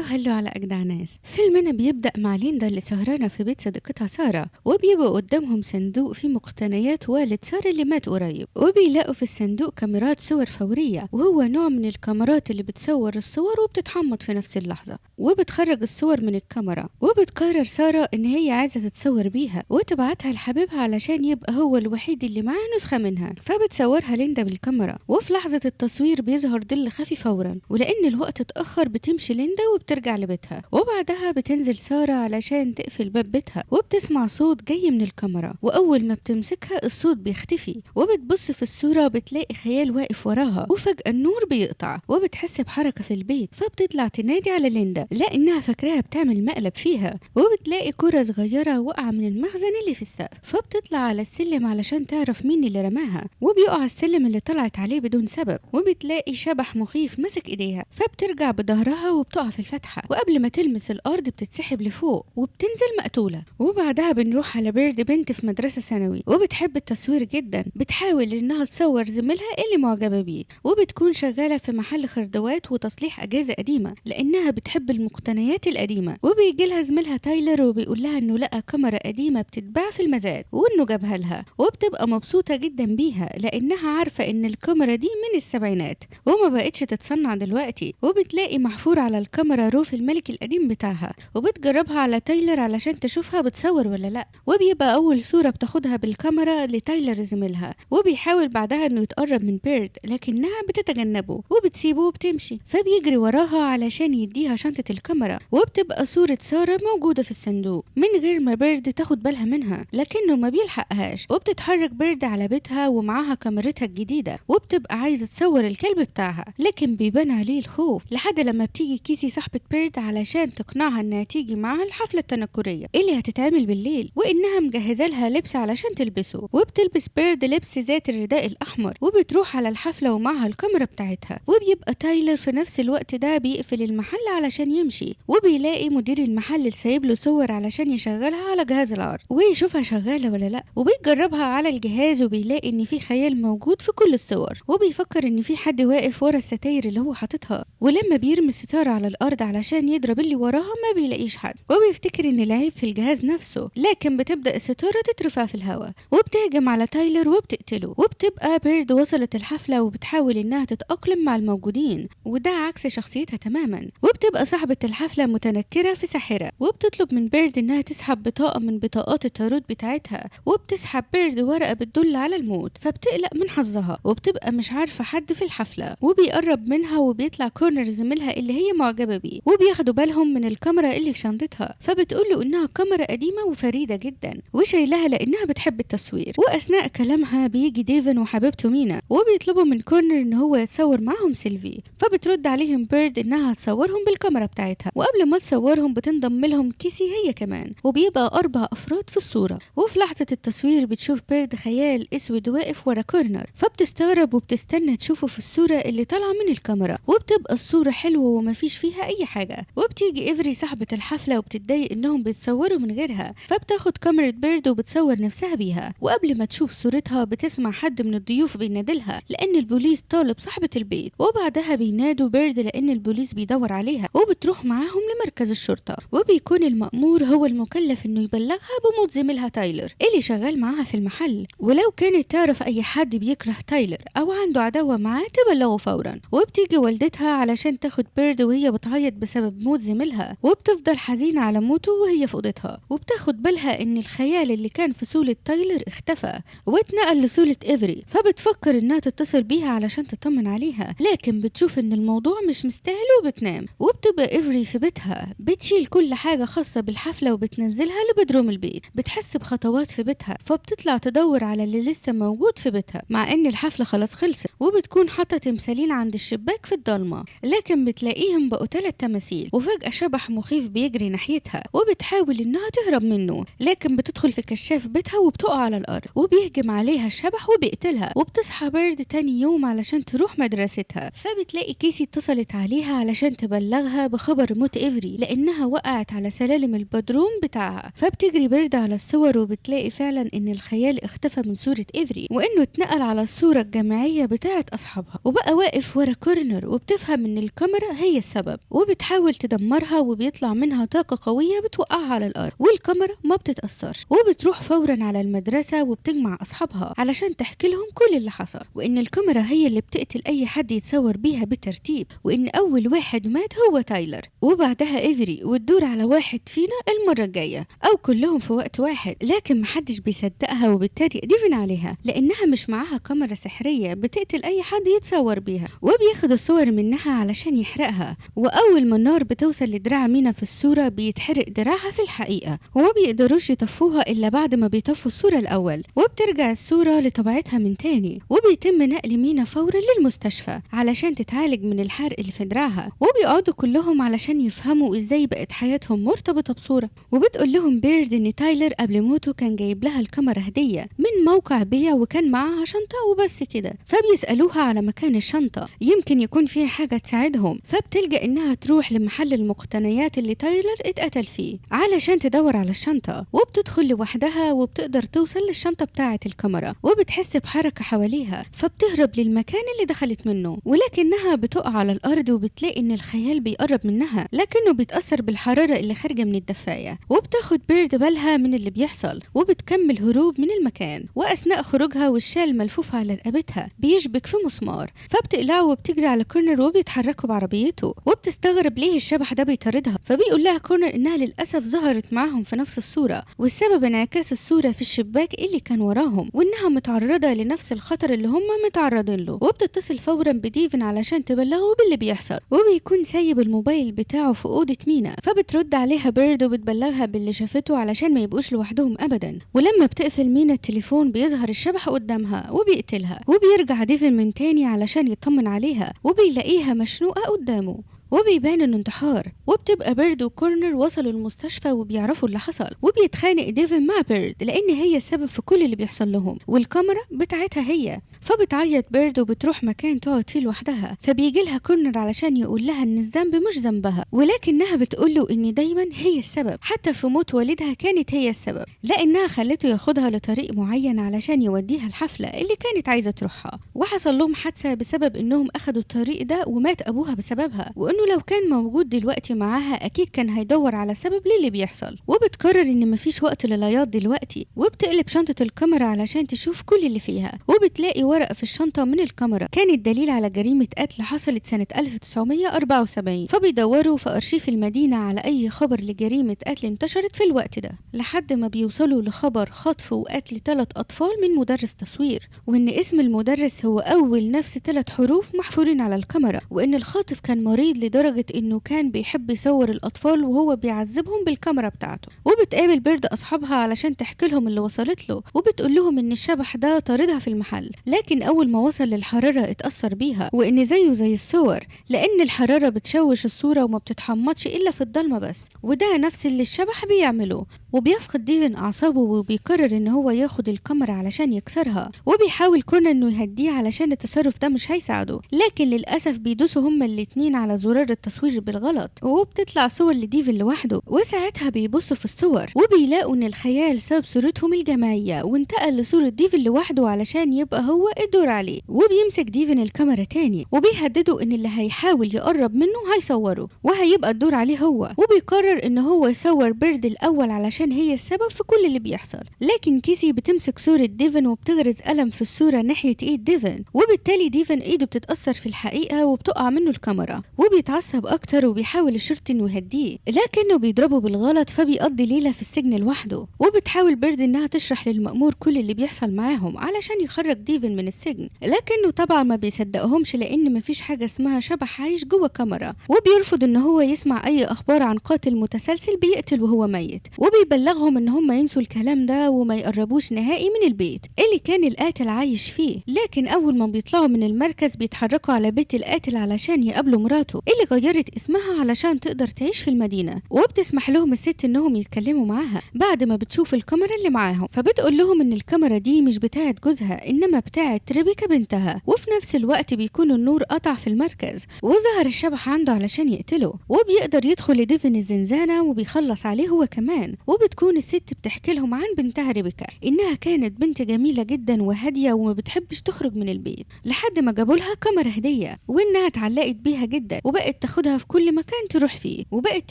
هلو على أجدع ناس. فيلمنا بيبدأ مع ليندا اللي سهرانة في بيت صديقتها سارة، وبيبقى قدامهم صندوق فيه مقتنيات والد سارة اللي مات قريب، وبيلاقوا في الصندوق كاميرات صور فورية، وهو نوع من الكاميرات اللي بتصور الصور وبتتحمض في نفس اللحظة وبتخرج الصور من الكاميرا. وبتقرر سارة إن هي عايزة تتصور بيها وتبعتها لحبيبها علشان يبقى هو الوحيد اللي معاه نسخة منها، فبتصورها ليندا بالكاميرا. وفي لحظة التصوير بيظهر ظل خفي فورا، ولأن الوقت اتأخر بتمشي ليندا وبترجع لبيتها، وبعدها بتنزل سارة علشان تقفل باب بيتها، وبتسمع صوت جاي من الكاميرا، وأول ما بتمسكها الصوت بيختفي، وبتبص في الصورة بتلاقي خيال واقف وراها، وفجأة النور بيقطع وبتحس بحركة في البيت، فبتطلع تنادي على ليندا لأنها فاكراها بتعمل مقلب فيها، وبتلاقي كرة صغيرة واقعة من المخزن اللي في السقف، فبتطلع على السلم علشان تعرف مين اللي رماها، وبيقع السلم اللي طلعت عليه بدون سبب، وبتلاقي شبح مخيف ماسك ايديها، فبترجع بظهرها وبتقع في الفتحة، وقبل ما تلمس الأرض بتتسحب لفوق وبتنزل مقتولة. وبعدها بنروح على بيرد، بنت في مدرسة ثانوي وبتحب التصوير جدا، بتحاول إنها تصور زميلها اللي معجبة بيه، وبتكون شغالة في محل خردوات وتصليح أجهزة قديمة لأنها بتحب المقتنيات القديمة. وبيجي لها زميلها تايلر وبيقول لها إنه لقى كاميرا قديمة بتتباع في المزاد وإنه جابها لها، وبتبقى مبسوطة جدا بيها لأنها عارفة إن الكاميرا دي من السبعينات وما بقتش تتصنع دلوقتي. وبتلاقي محفور على الكاميرا روف الملك القديم بتاعها، وبتجربها على تايلر علشان تشوفها بتصور ولا لا، وبيبقى أول صورة بتاخدها بالكاميرا لتايلر زميلها، وبيحاول بعدها إنه يتقرب من بيرد لكنها بتتجنبه وبتسيبه وبتمشي، فبيجري وراها علشان يديها شنطة الكاميرا، وبتبقى صورة سارة موجودة في الصندوق من غير ما بيرد تاخد بالها منها، لكنه ما بيلحقهاش، وبتتحرك بيرد على بيتها ومعاها كاميرتها الجديدة، وبتبقى عايزة تصور الكلب بتاعها، لكن بيبان عليه الخوف لحد لما بتيجي كيسي صاحبة بيرد علشان تقنعها انها تيجي معاها الحفلة التنكرية اللي هتتعمل بالليل، وانها مجهزة لها لبس علشان تلبسه. وبتلبس بيرد لبس ذات الرداء الاحمر وبتروح على الحفلة ومعها الكاميرا بتاعتها. وبيبقى تايلر في نفس الوقت ده بيقفل المحل علشان يمشي، وبيلاقي مدير المحل سايب له صور علشان يشغلها على جهاز العرض ويشوفها شغالة ولا لا، وبيجربها على الجهاز وبيلاقي ان في خيال موجود في كل الصور، وبيفكر ان في حد واقف ورا الستاير اللي هو حاططها، ولما بيرمي الستارة على الأرض علشان يضرب اللي وراها ما بيلاقيش حد، وبيفتكر إن العيب في الجهاز نفسه، لكن بتبدأ الستارة تترفع في الهواء وبتهجم على تايلر وبتقتله. وبتبقى بيرد وصلت الحفلة وبتحاول إنها تتأقلم مع الموجودين، وده عكس شخصيتها تماما. وبتبقى صاحبة الحفلة متنكرة في ساحرة، وبتطلب من بيرد إنها تسحب بطاقة من بطاقات التاروت بتاعتها، وبتسحب بيرد ورقة بتدل على الموت، فبتقلق من حظها وبتبقى مش عارفة حد في الحفلة، وبيقرب منها وبيطلع كورنر زميلها اللي هي معجبة بيه، وبياخدوا بالهم من الكاميرا اللي في شنطتها، فبتقوله انها كاميرا قديمة وفريدة جدا وشايلها لانها بتحب التصوير. واثناء كلامها بيجي ديفن وحبيبته مينا وبيطلبوا من كورنر ان هو يتصور معهم سيلفي، فبترد عليهم بيرد انها هتصورهم بالكاميرا بتاعتها، وقبل ما تصورهم بتنضم لهم كيسي هي كمان، وبيبقى 4 افراد في الصورة. وفي لحظة التصوير بتشوف بيرد خيال اسود واقف ورا كورنر، فبتستغرب وبتستنى تشوفه في الصورة اللي طالعة من الكاميرا، وبتبقى الصورة حلوة ومفيش فيها أي حاجة. وبتيجي إيفري صاحبة الحفلة وبتتضايق إنهم بيتصوروا من غيرها، فبتاخد كاميرا بيرد وبتصور نفسها بيها، وقبل ما تشوف صورتها بتسمع حد من الضيوف بينادلها لأن البوليس طالب صاحبة البيت، وبعدها بينادوا بيرد لأن البوليس بيدور عليها، وبتروح معاهم لمركز الشرطة، وبيكون المأمور هو المكلف إنه يبلغها بموت زميلها تايلر اللي شغال معاها في المحل، ولو كانت تعرف أي حد بيكره تايلر أو عنده عداوة معاه تبلغه فورا. وبتيجي والدتها علشان تاخد بيرد وهي بتعيط بسبب موت زميلها، وبتفضل حزينة على موته وهي في اوضتها، وبتاخد بالها ان الخيال اللي كان في صورة تايلر اختفى واتنقل لصورة ايفري، فبتفكر انها تتصل بيها علشان تطمن عليها، لكن بتشوف ان الموضوع مش مستاهل وبتنام. وبتبقى ايفري في بيتها بتشيل كل حاجة خاصة بالحفلة وبتنزلها لبدروم البيت، بتحس بخطوات في بيتها، فبتطلع تدور على اللي لسه موجود في بيتها مع ان الحفلة خلاص خلصت، وبتكون حاطة تمثالين عند الشباك في الضلمة، لكن بتلاقيهم بقوا 3 تماثيل. وفجأة شبح مخيف بيجري ناحيتها وبتحاول انها تهرب منه، لكن بتدخل في كشاف بيتها وبتقع على الارض وبيهجم عليها الشبح وبيقتلها. وبتصحى بيرد تاني يوم علشان تروح مدرستها، فبتلاقي كيسي اتصلت عليها علشان تبلغها بخبر موت ايفري لانها وقعت على سلالم البدروم بتاعها، فبتجري بيرد على الصور وبتلاقي فعلا ان الخيال اختفى من صورة ايفري وانه اتنقل على الصورة الجماعية بتاعت اصحابها، وبقى واقف ورا كورنر، وبتفهم ان الكاميرا هي السبب. وبتحاول تدمرها وبيطلع منها طاقة قوية بتوقعها على الأرض، والكاميرا ما بتتأثرش، وبتروح فورا على المدرسة وبتجمع أصحابها علشان تحكي لهم كل اللي حصل، وإن الكاميرا هي اللي بتقتل أي حد يتصور بيها بترتيب، وإن أول واحد مات هو تايلر، وبعدها إيفري، وتدور على واحد فينا المرة الجاية أو كلهم في وقت واحد. لكن محدش بيصدقها وبالتالي ديفن عليها لأنها مش معاها كاميرا سحرية بتقتل أي حد يتصور بيها، وبياخد الصور منها علشان يحرقها. وأول ما النار بتوصل لدراع مينا في الصورة بيتحرق دراعها في الحقيقة، وما بيقدروش يطفوها إلا بعد ما بيطفوا الصورة الأول، وبترجع الصورة لطبيعتها من تاني، وبيتم نقل مينا فورا للمستشفى علشان تتعالج من الحرق اللي في دراعها. وبيقعدوا كلهم علشان يفهموا ازاي بقت حياتهم مرتبطة بصورة. وبتقول لهم بيرد ان تايلر قبل موته كان جايب لها الكاميرا هدية من موقع بيع وكان معاها شنطة وبس كده، فبيسألوها على مكان الشنطة يمكن يكون فيها حاجة تساعدهم، فبتلجأ انها تروح لمحل المقتنيات اللي تايلر اتقتل فيه علشان تدور على الشنطة، وبتدخل لوحدها وبتقدر توصل للشنطة بتاعة الكاميرا، وبتحس بحركة حواليها فبتهرب للمكان اللي دخلت منه، ولكنها بتقع على الأرض وبتلاقي ان الخيال بيقرب منها لكنه بيتأثر بالحرارة اللي خارجة من الدفاية، وبتاخد بيرد بالها من اللي بيحصل وبتكمل هروب من المكان. وأثناء خروجها والشال الملفوف على رقبتها بيشبك في مسمار، فبتقلعه وبتجري على كورنر وبيتحركوا بعربيته، وبتستغرب ليه الشبح ده بيطاردها، فبيقول لها كورنر انها للأسف ظهرت معاهم في نفس الصورة، والسبب انعكاس الصورة في الشباك اللي كان وراهم، وانها متعرضة لنفس الخطر اللي هم متعرضين له. وبتتصل فورا بديفن علشان تبلغه باللي بيحصل، وبيكون سايب الموبايل بتاعه في أوضة مينا، فبترد عليها بيرد وبتبلغها باللي شافته علشان ما يبقوش لوحدهم أبدا. ولما بتقفل مينا التليفون بيظهر الشبح قدامها وبيقتلها، وبيرجع ديفن من تاني علشان يطمن عليها وبيلاقيها مشنوقة قدامه وبيبان انه انتحار. وبتبقى بيرد وكورنر وصلوا المستشفى وبيعرفوا اللي حصل، وبيتخانق ديفن مع بيرد لان هي السبب في كل اللي بيحصل لهم والكاميرا بتاعتها هي، فبتعيط بيرد وبتروح مكان تقعد فيه لوحدها، فبيجي لها كورنر علشان يقول لها ان الذنب مش ذنبها، ولكنها بتقول له ان دايما هي السبب، حتى في موت والدها كانت هي السبب لانها خلته ياخدها لطريق معين علشان يوديها الحفله اللي كانت عايزه تروحها، وحصل لهم حادثه بسبب انهم اخدوا الطريق ده ومات ابوها بسببها، وانه لو كان موجود دلوقتي معاها اكيد كان هيدور على سبب للي بيحصل. وبتقرر ان مفيش وقت للعياط دلوقتي، وبتقلب شنطة الكاميرا علشان تشوف كل اللي فيها، وبتلاقي ورقة في الشنطة من الكاميرا كانت دليل على جريمة قتل حصلت سنة 1974، فبيدوروا في أرشيف المدينة على أي خبر لجريمة قتل انتشرت في الوقت ده، لحد ما بيوصلوا لخبر خطف وقتل 3 أطفال من مدرس تصوير، وإن اسم المدرس هو أول نفس 3 حروف محفورين على الكاميرا، وإن الخاطف كان مريض لدرجة إنه كان بيحب يصور الأطفال وهو بيعذبهم بالكاميرا بتاعته. وبتقابل بيرد أصحابها علشان تحكي لهم اللي وصلت له، وبتقول لهم إن الشبح ده طاردها في المحل، لكن أول ما وصل للحرارة اتأثر بيها، وإن زيه زي الصور لأن الحرارة بتشوش الصورة وما بتتحمضش إلا في الضلمة بس، وده نفس اللي الشبح بيعمله. وبيفقد ديفن أعصابه وبيقرر إن هو ياخد الكاميرا علشان يكسرها، وبيحاول كورنر إنه يهديه علشان التصرف ده مش هيساعده، لكن للأسف بيدوسوا هما الاتنين على زرار التصوير بالغلط، وبتطلع صور لديفن لوحده، وساعتها بيبصوا في الصور وبيلاقوا إن الخيال ساب صورتهم الجماعية وانتقل لصورة ديفن لوحده علشان يبقى هو الدور عليه. وبيمسك ديفن الكاميرا تاني وبيهددوا إن اللي هيحاول يقرب منه هيصوره وهيبقى الدور عليه هو، وبيقرر إن هو يصور بيرد الأول علشان هي السبب في كل اللي بيحصل. لكن كيسي بتمسك صورة ديفن وبتغرز قلم في الصورة ناحية ايد ديفن، وبالتالي ديفن ايده بتتأثر في الحقيقة وبتقع منه الكاميرا، وبيتعصب اكتر وبيحاول الشرطي انه يهديه لكنه بيضربه بالغلط، فبيقضي ليلة في السجن لوحده. وبتحاول بيرد انها تشرح للمأمور كل اللي بيحصل معاهم علشان يخرج ديفن من السجن، لكنه طبعا ما بيصدقهمش لان مفيش حاجة اسمها شبح عايش جوه كاميرا، وبيرفض ان هو يسمع اي اخبار عن قاتل متسلسل بيقتل وهو ميت، وبيبلغهم ان هم ينسوا الكلام ده وما يقربوش نهائي من البيت اللي كان القاتل عايش فيه. لكن اول ما بيطلعوا من المركز بيتحركوا على بيت القاتل علشان يقابلوا مراته اللي غيرت اسمها علشان تقدر تعيش في المدينة، وبتسمح لهم الست انهم يتكلموا معاها بعد ما بتشوف الكاميرا اللي معاهم، فبتقول لهم ان الكاميرا دي مش بتاعت جوزها انما بتاعت ريبيكا بنتها. وفي نفس الوقت بيكون النور قطع في المركز وظهر الشبح عنده علشان يقتله، وبيقدر يدخل لديفن الزنزانة وبيخلص عليه هو كمان. وبتكون الست بتحكي لهم عن بنتها ريبيكا انها كانت بنت جميلة جدا وهادية وما بتحبش تخرج من البيت، لحد ما جابوا لها كاميرا هدية وانها اتعلقت بيها جدا وبقت وبقت تاخدها في كل مكان تروح فيه، وبقت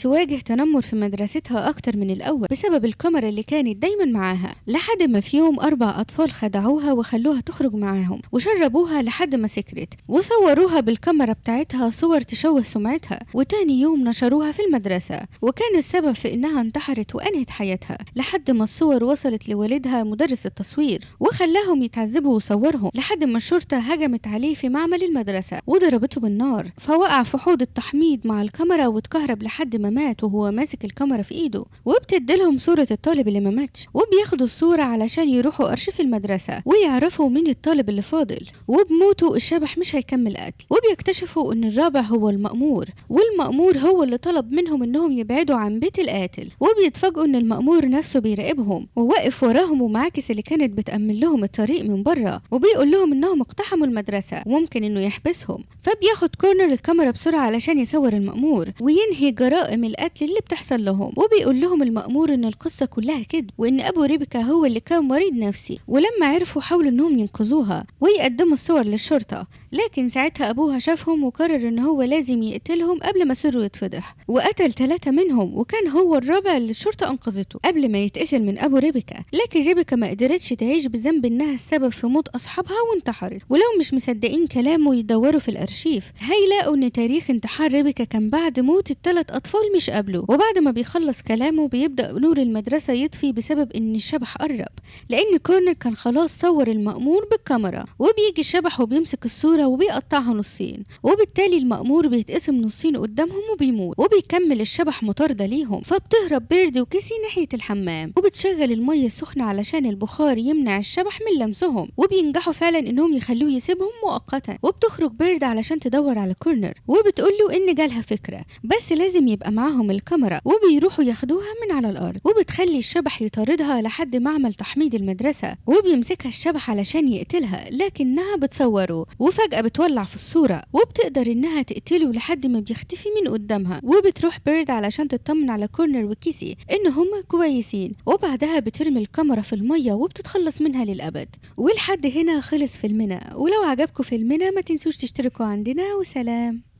تواجه تنمر في مدرستها أكتر من الأول بسبب الكاميرا اللي كانت دايما معاها، لحد ما في يوم 4 أطفال خدعوها وخلوها تخرج معاهم وشربوها لحد ما سكرت، وصوروها بالكاميرا بتاعتها صور تشوه سمعتها، وتاني يوم نشروها في المدرسة، وكان السبب في إنها انتحرت وأنهت حياتها، لحد ما الصور وصلت لوالدها مدرس التصوير وخلاهم يتعذبوا وصورهم، لحد ما الشرطة هجمت عليه في معمل المدرسة وضربته بالنار، فوقع في حوض التحميض مع الكاميرا واتكهرب لحد ما مات وهو ماسك الكاميرا في ايده، وبتديلهم صورة الطالب اللي ما ماتش، وبياخدوا الصورة علشان يروحوا أرشيف المدرسة ويعرفوا مين الطالب اللي فاضل، وبموته الشبح مش هيكمل قتل، وبيكتشفوا ان الرابع هو المأمور، والمأمور هو اللي طلب منهم انهم يبعدوا عن بيت القاتل، وبيتفاجئوا ان المأمور نفسه بيراقبهم وواقف وراهم ومعاكس اللي كانت بتأمن لهم الطريق من بره، وبيقول لهم انهم اقتحموا المدرسة وممكن انه يحبسهم، فبياخد كورنر الكاميرا بسرعة علشان يصور المأمور وينهي جرائم القتل اللي بتحصل لهم، وبيقول لهم المأمور ان القصة كلها كده وان ابو ريبيكا هو اللي كان مريض نفسي، ولما عرفوا حاولوا انهم ينقذوها ويقدموا الصور للشرطة، لكن ساعتها ابوها شافهم وقرر ان هو لازم يقتلهم قبل ما سره يتفضح، وقتل 3 منهم وكان هو الرابع اللي الشرطة انقذته قبل ما يتقتل من ابو ريبيكا، لكن ريبيكا ما قدرتش تعيش بذنب انها السبب في موت اصحابها وانتحرت، ولو مش مصدقين كلامه يدوروا في الارشيف هيلاقوا ان تاريخ انتحار ريبيكا كان بعد موت ال3 اطفال مش قبله، وبعد ما بيخلص كلامه بيبدأ نور المدرسة يطفي بسبب ان الشبح قرب، لان كورنر كان خلاص صور المأمور بالكاميرا، وبيجي الشبح وبيمسك الصورة وبيقطعها نصين، وبالتالي المأمور بيتقسم نصين قدامهم وبيموت، وبيكمل الشبح مطاردة ليهم، فبتهرب بيرد وكيسي ناحية الحمام وبتشغل المية السخنة علشان البخار يمنع الشبح من لمسهم، وبينجحوا فعلا انهم يخلوه يسيبهم مؤقتا، وبتخرج بيرد علشان تدور على كورنر وبتقول له ان جالها فكرة بس لازم يبقى معاهم الكاميرا، وبيروحوا ياخدوها من على الارض، وبتخلي الشبح يطاردها لحد معمل تحميض المدرسة، وبيمسكها الشبح علشان يقتلها لكنها بتصوره، وفجأة بتولع في الصورة وبتقدر انها تقتله لحد ما بيختفي من قدامها، وبتروح بيرد علشان تطمن على كورنر وكيسي ان هما كويسين، وبعدها بترمي الكاميرا في المية وبتتخلص منها للأبد. ولحد هنا خلص فيلمنا، ولو عجبكم فيلمنا ما تنسوش تشتركوا عندنا، وسلام.